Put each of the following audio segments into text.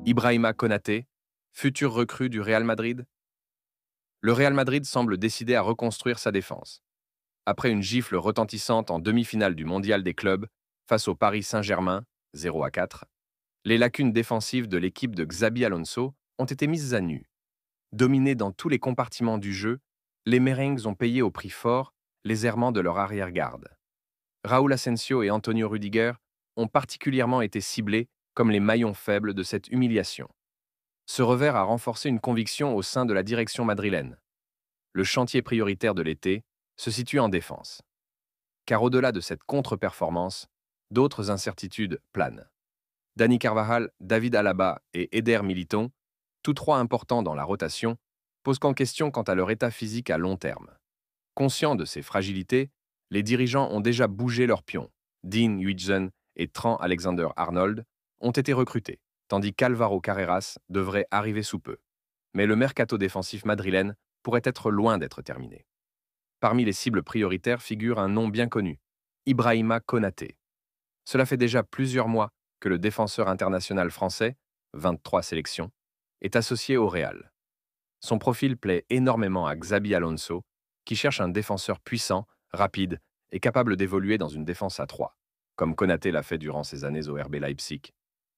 Ibrahima Konaté, futur recrue du Real Madrid? Le Real Madrid semble décidé à reconstruire sa défense. Après une gifle retentissante en demi-finale du Mondial des clubs face au Paris Saint-Germain, 0-4, les lacunes défensives de l'équipe de Xabi Alonso ont été mises à nu. Dominés dans tous les compartiments du jeu, les merengues ont payé au prix fort les errements de leur arrière-garde. Raúl Asensio et Antonio Rüdiger ont particulièrement été ciblés comme les maillons faibles de cette humiliation. Ce revers a renforcé une conviction au sein de la direction madrilène. Le chantier prioritaire de l'été se situe en défense. Car au-delà de cette contre-performance, d'autres incertitudes planent. Dani Carvajal, David Alaba et Eder Militão, tous trois importants dans la rotation, posent en question quant à leur état physique à long terme. Conscients de ces fragilités, les dirigeants ont déjà bougé leurs pions. Dean Huijsen et Trent Alexander-Arnold ont été recrutés, tandis qu'Alvaro Carreras devrait arriver sous peu. Mais le mercato défensif madrilène pourrait être loin d'être terminé. Parmi les cibles prioritaires figure un nom bien connu, Ibrahima Konaté. Cela fait déjà plusieurs mois que le défenseur international français, 23 sélections, est associé au Real. Son profil plaît énormément à Xabi Alonso, qui cherche un défenseur puissant, rapide et capable d'évoluer dans une défense à 3, comme Konaté l'a fait durant ses années au RB Leipzig,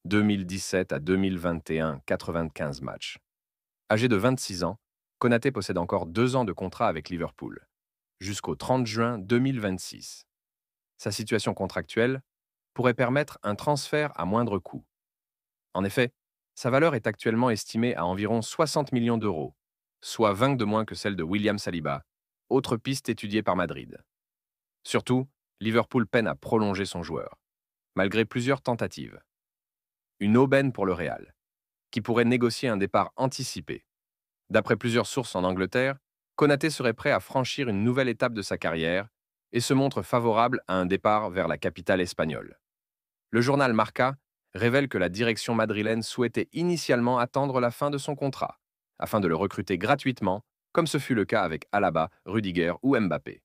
2017 à 2021, 95 matchs. Âgé de 26 ans, Konaté possède encore 2 ans de contrat avec Liverpool, jusqu'au 30 juin 2026. Sa situation contractuelle pourrait permettre un transfert à moindre coût. En effet, sa valeur est actuellement estimée à environ 60 millions d'euros, soit 20 de moins que celle de William Saliba, autre piste étudiée par Madrid. Surtout, Liverpool peine à prolonger son joueur, malgré plusieurs tentatives. Une aubaine pour le Real, qui pourrait négocier un départ anticipé. D'après plusieurs sources en Angleterre, Konaté serait prêt à franchir une nouvelle étape de sa carrière et se montre favorable à un départ vers la capitale espagnole. Le journal Marca révèle que la direction madrilène souhaitait initialement attendre la fin de son contrat, afin de le recruter gratuitement, comme ce fut le cas avec Alaba, Rudiger ou Mbappé.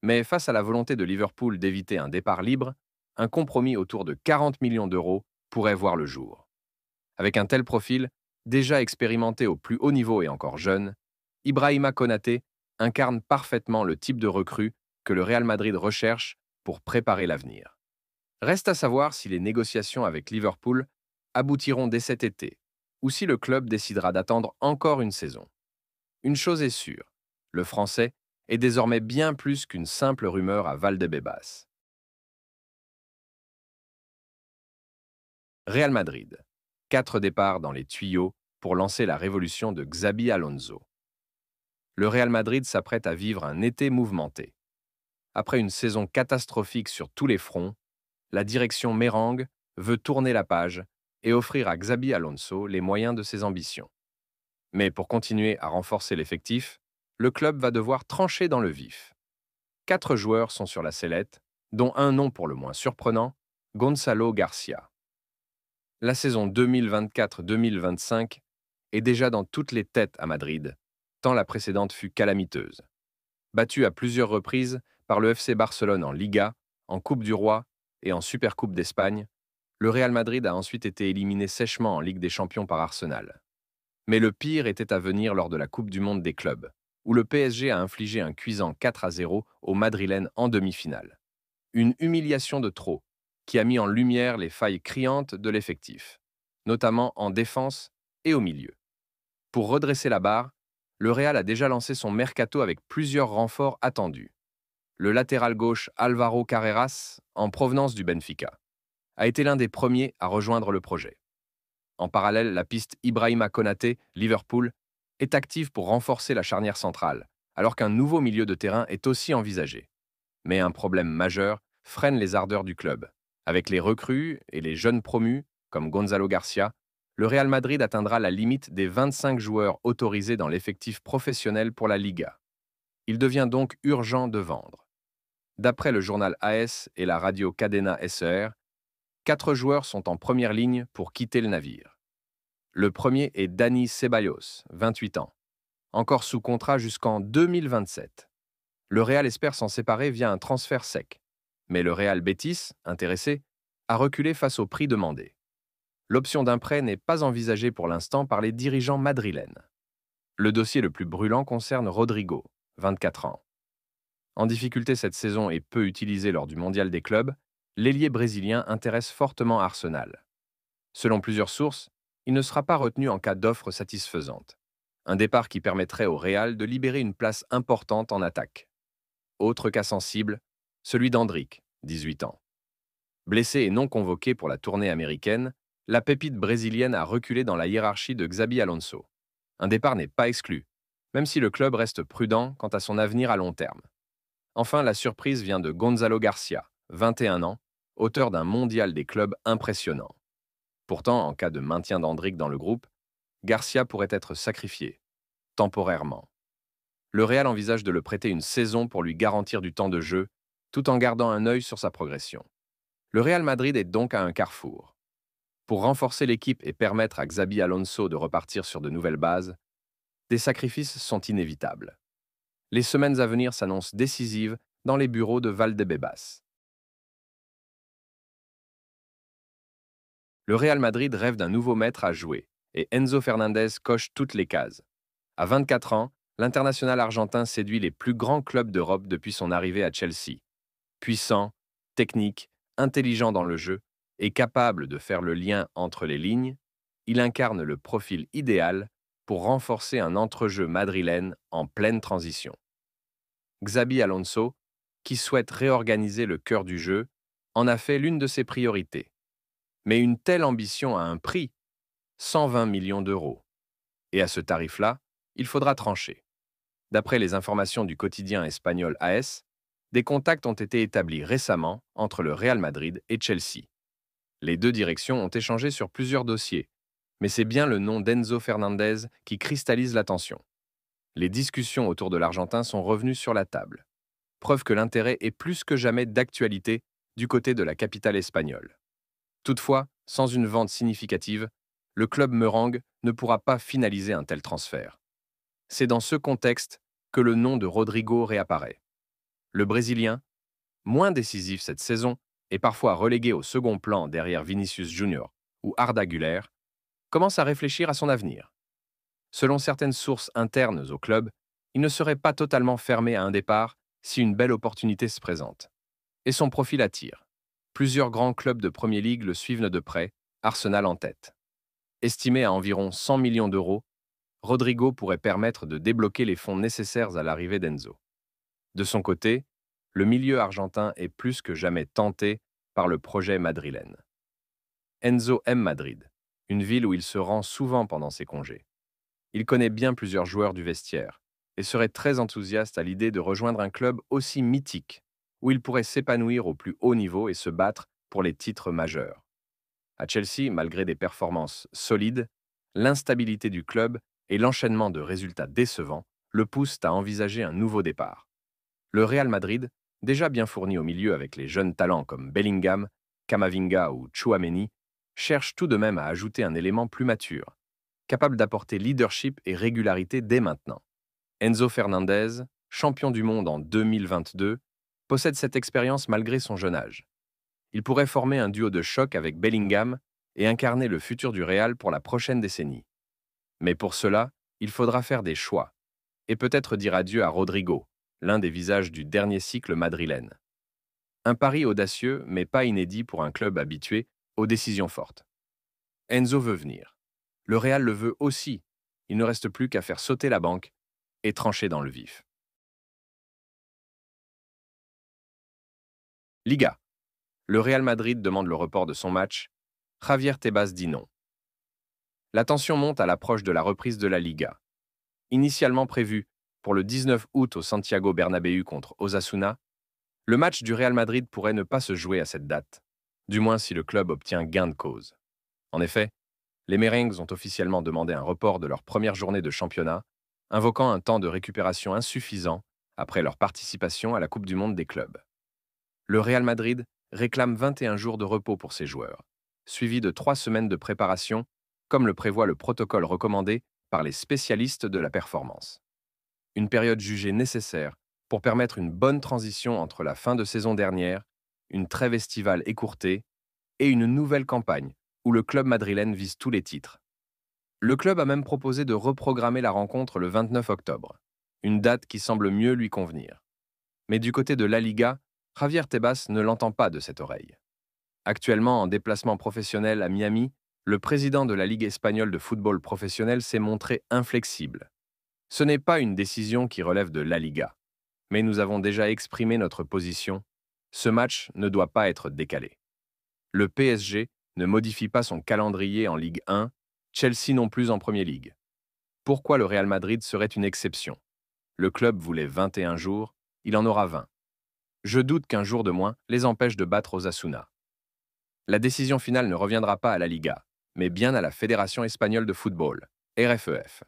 Mais face à la volonté de Liverpool d'éviter un départ libre, un compromis autour de 40 millions d'euros pourrait voir le jour. Avec un tel profil, déjà expérimenté au plus haut niveau et encore jeune, Ibrahima Konaté incarne parfaitement le type de recrue que le Real Madrid recherche pour préparer l'avenir. Reste à savoir si les négociations avec Liverpool aboutiront dès cet été, ou si le club décidera d'attendre encore une saison. Une chose est sûre, le Français est désormais bien plus qu'une simple rumeur à Valdebebas. Real Madrid. 4 départs dans les tuyaux pour lancer la révolution de Xabi Alonso. Le Real Madrid s'apprête à vivre un été mouvementé. Après une saison catastrophique sur tous les fronts, la direction mérengue veut tourner la page et offrir à Xabi Alonso les moyens de ses ambitions. Mais pour continuer à renforcer l'effectif, le club va devoir trancher dans le vif. 4 joueurs sont sur la sellette, dont un nom pour le moins surprenant, Gonzalo Garcia. La saison 2024-2025 est déjà dans toutes les têtes à Madrid, tant la précédente fut calamiteuse. Battu à plusieurs reprises par le FC Barcelone en Liga, en Coupe du Roi et en Supercoupe d'Espagne, le Real Madrid a ensuite été éliminé sèchement en Ligue des Champions par Arsenal. Mais le pire était à venir lors de la Coupe du Monde des clubs, où le PSG a infligé un cuisant 4-0 aux Madrilènes en demi-finale. Une humiliation de trop, qui a mis en lumière les failles criantes de l'effectif, notamment en défense et au milieu. Pour redresser la barre, le Real a déjà lancé son mercato avec plusieurs renforts attendus. Le latéral gauche Alvaro Carreras, en provenance du Benfica, a été l'un des premiers à rejoindre le projet. En parallèle, la piste Ibrahima Konaté, Liverpool, est active pour renforcer la charnière centrale, alors qu'un nouveau milieu de terrain est aussi envisagé. Mais un problème majeur freine les ardeurs du club. Avec les recrues et les jeunes promus, comme Gonzalo Garcia, le Real Madrid atteindra la limite des 25 joueurs autorisés dans l'effectif professionnel pour la Liga. Il devient donc urgent de vendre. D'après le journal AS et la radio Cadena SER, 4 joueurs sont en première ligne pour quitter le navire. Le premier est Dani Ceballos, 28 ans, encore sous contrat jusqu'en 2027. Le Real espère s'en séparer via un transfert sec, mais le Real Betis, intéressé, a reculé face au prix demandé. l'option d'un prêt n'est pas envisagée pour l'instant par les dirigeants madrilènes. Le dossier le plus brûlant concerne Rodrigo, 24 ans. En difficulté cette saison et peu utilisé lors du mondial des clubs, l'ailier brésilien intéresse fortement Arsenal. Selon plusieurs sources, il ne sera pas retenu en cas d'offre satisfaisante. Un départ qui permettrait au Real de libérer une place importante en attaque. Autre cas sensible, celui d'Endrick, 18 ans. Blessé et non convoqué pour la tournée américaine, la pépite brésilienne a reculé dans la hiérarchie de Xabi Alonso. Un départ n'est pas exclu, même si le club reste prudent quant à son avenir à long terme. Enfin, la surprise vient de Gonzalo Garcia, 21 ans, auteur d'un mondial des clubs impressionnant. Pourtant, en cas de maintien d'Endrick dans le groupe, Garcia pourrait être sacrifié, temporairement. Le Real envisage de le prêter une saison pour lui garantir du temps de jeu, tout en gardant un œil sur sa progression. Le Real Madrid est donc à un carrefour. Pour renforcer l'équipe et permettre à Xabi Alonso de repartir sur de nouvelles bases, des sacrifices sont inévitables. Les semaines à venir s'annoncent décisives dans les bureaux de Valdebebas. Le Real Madrid rêve d'un nouveau maître à jouer, et Enzo Fernandez coche toutes les cases. À 24 ans, l'international argentin séduit les plus grands clubs d'Europe depuis son arrivée à Chelsea. Puissant, technique, intelligent dans le jeu et capable de faire le lien entre les lignes, il incarne le profil idéal pour renforcer un entrejeu madrilène en pleine transition. Xabi Alonso, qui souhaite réorganiser le cœur du jeu, en a fait l'une de ses priorités. Mais une telle ambition a un prix, 120 millions d'euros. Et à ce tarif-là, il faudra trancher. D'après les informations du quotidien espagnol AS, des contacts ont été établis récemment entre le Real Madrid et Chelsea. Les deux directions ont échangé sur plusieurs dossiers, mais c'est bien le nom d'Enzo Fernandez qui cristallise l'attention. Les discussions autour de l'Argentin sont revenues sur la table. Preuve que l'intérêt est plus que jamais d'actualité du côté de la capitale espagnole. Toutefois, sans une vente significative, le club merengue ne pourra pas finaliser un tel transfert. C'est dans ce contexte que le nom de Rodrigo réapparaît. Le Brésilien, moins décisif cette saison et parfois relégué au second plan derrière Vinicius Junior ou Arda Güler, commence à réfléchir à son avenir. Selon certaines sources internes au club, il ne serait pas totalement fermé à un départ si une belle opportunité se présente. Et son profil attire. Plusieurs grands clubs de Premier League le suivent de près, Arsenal en tête. Estimé à environ 100 millions d'euros, Rodrigo pourrait permettre de débloquer les fonds nécessaires à l'arrivée d'Enzo. De son côté, le milieu argentin est plus que jamais tenté par le projet madrilène. Enzo aime Madrid, une ville où il se rend souvent pendant ses congés. Il connaît bien plusieurs joueurs du vestiaire et serait très enthousiaste à l'idée de rejoindre un club aussi mythique, où il pourrait s'épanouir au plus haut niveau et se battre pour les titres majeurs. À Chelsea, malgré des performances solides, l'instabilité du club et l'enchaînement de résultats décevants le poussent à envisager un nouveau départ. Le Real Madrid, déjà bien fourni au milieu avec les jeunes talents comme Bellingham, Camavinga ou Tchouaméni, cherche tout de même à ajouter un élément plus mature, capable d'apporter leadership et régularité dès maintenant. Enzo Fernandez, champion du monde en 2022, possède cette expérience malgré son jeune âge. Il pourrait former un duo de choc avec Bellingham et incarner le futur du Real pour la prochaine décennie. Mais pour cela, il faudra faire des choix, et peut-être dire adieu à Rodrigo, l'un des visages du dernier cycle madrilène. Un pari audacieux, mais pas inédit pour un club habitué aux décisions fortes. Enzo veut venir. Le Real le veut aussi. Il ne reste plus qu'à faire sauter la banque et trancher dans le vif. Liga. Le Real Madrid demande le report de son match. Javier Tebas dit non. La tension monte à l'approche de la reprise de la Liga. Initialement prévue pour le 19 août au Santiago Bernabéu contre Osasuna, le match du Real Madrid pourrait ne pas se jouer à cette date, du moins si le club obtient gain de cause. En effet, les Merengues ont officiellement demandé un report de leur première journée de championnat, invoquant un temps de récupération insuffisant après leur participation à la Coupe du Monde des clubs. Le Real Madrid réclame 21 jours de repos pour ses joueurs, suivis de 3 semaines de préparation, comme le prévoit le protocole recommandé par les spécialistes de la performance. Une période jugée nécessaire pour permettre une bonne transition entre la fin de saison dernière, une trêve estivale écourtée et une nouvelle campagne où le club madrilène vise tous les titres. Le club a même proposé de reprogrammer la rencontre le 29 octobre, une date qui semble mieux lui convenir. Mais du côté de La Liga, Javier Tebas ne l'entend pas de cette oreille. Actuellement en déplacement professionnel à Miami, le président de la Ligue espagnole de football professionnel s'est montré inflexible. Ce n'est pas une décision qui relève de La Liga, mais nous avons déjà exprimé notre position. Ce match ne doit pas être décalé. Le PSG ne modifie pas son calendrier en Ligue 1, Chelsea non plus en Premier League. Pourquoi le Real Madrid serait une exception? Le club voulait 21 jours, il en aura 20. Je doute qu'un jour de moins les empêche de battre Osasuna. La décision finale ne reviendra pas à la Liga, mais bien à la Fédération espagnole de football, RFEF.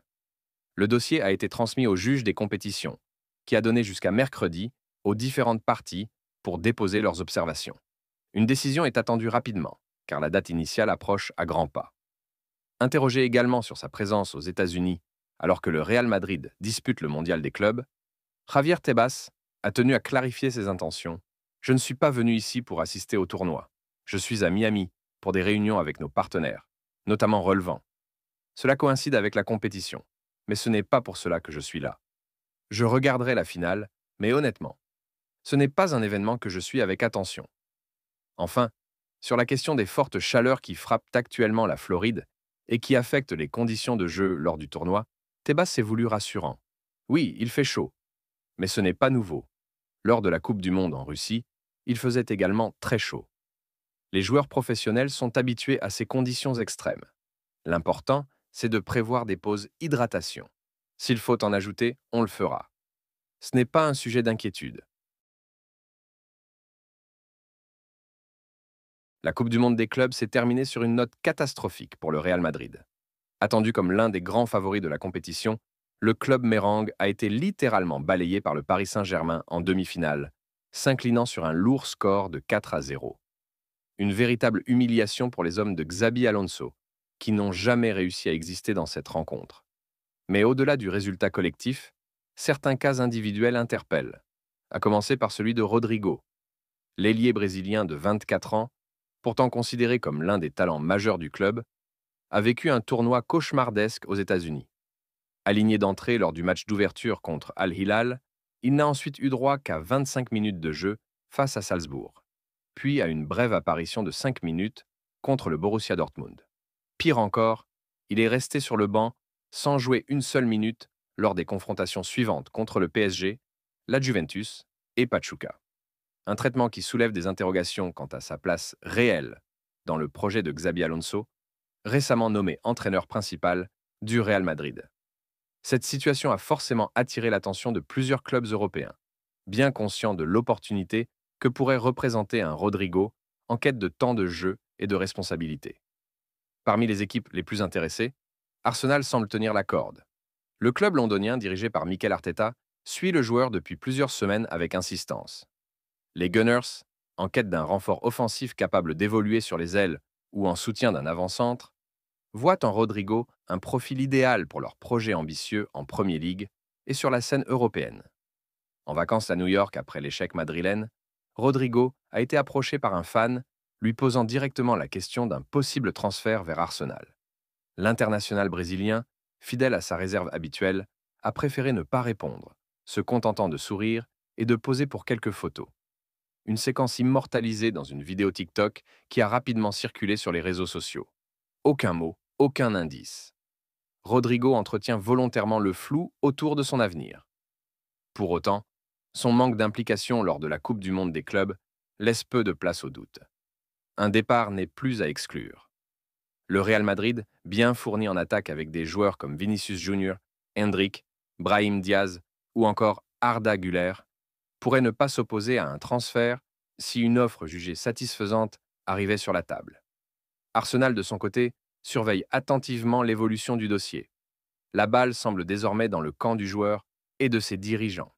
Le dossier a été transmis au juge des compétitions, qui a donné jusqu'à mercredi aux différentes parties pour déposer leurs observations. Une décision est attendue rapidement, car la date initiale approche à grands pas. Interrogé également sur sa présence aux États-Unis alors que le Real Madrid dispute le mondial des clubs, Javier Tebas a tenu à clarifier ses intentions. Je ne suis pas venu ici pour assister au tournoi. Je suis à Miami pour des réunions avec nos partenaires, notamment relevant. Cela coïncide avec la compétition, mais ce n'est pas pour cela que je suis là. Je regarderai la finale, mais honnêtement, ce n'est pas un événement que je suis avec attention. Enfin, sur la question des fortes chaleurs qui frappent actuellement la Floride et qui affectent les conditions de jeu lors du tournoi, Tebas s'est voulu rassurant. Oui, il fait chaud, mais ce n'est pas nouveau. Lors de la Coupe du Monde en Russie, il faisait également très chaud. Les joueurs professionnels sont habitués à ces conditions extrêmes. L'important, c'est de prévoir des pauses hydratation. S'il faut en ajouter, on le fera. Ce n'est pas un sujet d'inquiétude. La Coupe du Monde des clubs s'est terminée sur une note catastrophique pour le Real Madrid. Attendu comme l'un des grands favoris de la compétition, le club mérengue a été littéralement balayé par le Paris Saint-Germain en demi-finale, s'inclinant sur un lourd score de 4-0. Une véritable humiliation pour les hommes de Xabi Alonso, qui n'ont jamais réussi à exister dans cette rencontre. Mais au-delà du résultat collectif, certains cas individuels interpellent, à commencer par celui de Rodrigo. L'ailier brésilien de 24 ans, pourtant considéré comme l'un des talents majeurs du club, a vécu un tournoi cauchemardesque aux États-Unis. Aligné d'entrée lors du match d'ouverture contre Al-Hilal, il n'a ensuite eu droit qu'à 25 minutes de jeu face à Salzbourg, puis à une brève apparition de 5 minutes contre le Borussia Dortmund. Pire encore, il est resté sur le banc sans jouer une seule minute lors des confrontations suivantes contre le PSG, la Juventus et Pachuca. Un traitement qui soulève des interrogations quant à sa place réelle dans le projet de Xabi Alonso, récemment nommé entraîneur principal du Real Madrid. Cette situation a forcément attiré l'attention de plusieurs clubs européens, bien conscients de l'opportunité que pourrait représenter un Rodrigo en quête de temps de jeu et de responsabilité. Parmi les équipes les plus intéressées, Arsenal semble tenir la corde. Le club londonien, dirigé par Mikel Arteta, suit le joueur depuis plusieurs semaines avec insistance. Les Gunners, en quête d'un renfort offensif capable d'évoluer sur les ailes ou en soutien d'un avant-centre, voient en Rodrigo un profil idéal pour leur projet ambitieux en Premier League et sur la scène européenne. En vacances à New York après l'échec madrilène, Rodrigo a été approché par un fan lui posant directement la question d'un possible transfert vers Arsenal. L'international brésilien, fidèle à sa réserve habituelle, a préféré ne pas répondre, se contentant de sourire et de poser pour quelques photos. Une séquence immortalisée dans une vidéo TikTok qui a rapidement circulé sur les réseaux sociaux. Aucun mot, aucun indice. Rodrigo entretient volontairement le flou autour de son avenir. Pour autant, son manque d'implication lors de la Coupe du Monde des clubs laisse peu de place au doute. Un départ n'est plus à exclure. Le Real Madrid, bien fourni en attaque avec des joueurs comme Vinicius Junior, Endrick, Brahim Diaz ou encore Arda Güler, pourrait ne pas s'opposer à un transfert si une offre jugée satisfaisante arrivait sur la table. Arsenal, de son côté, surveille attentivement l'évolution du dossier. La balle semble désormais dans le camp du joueur et de ses dirigeants.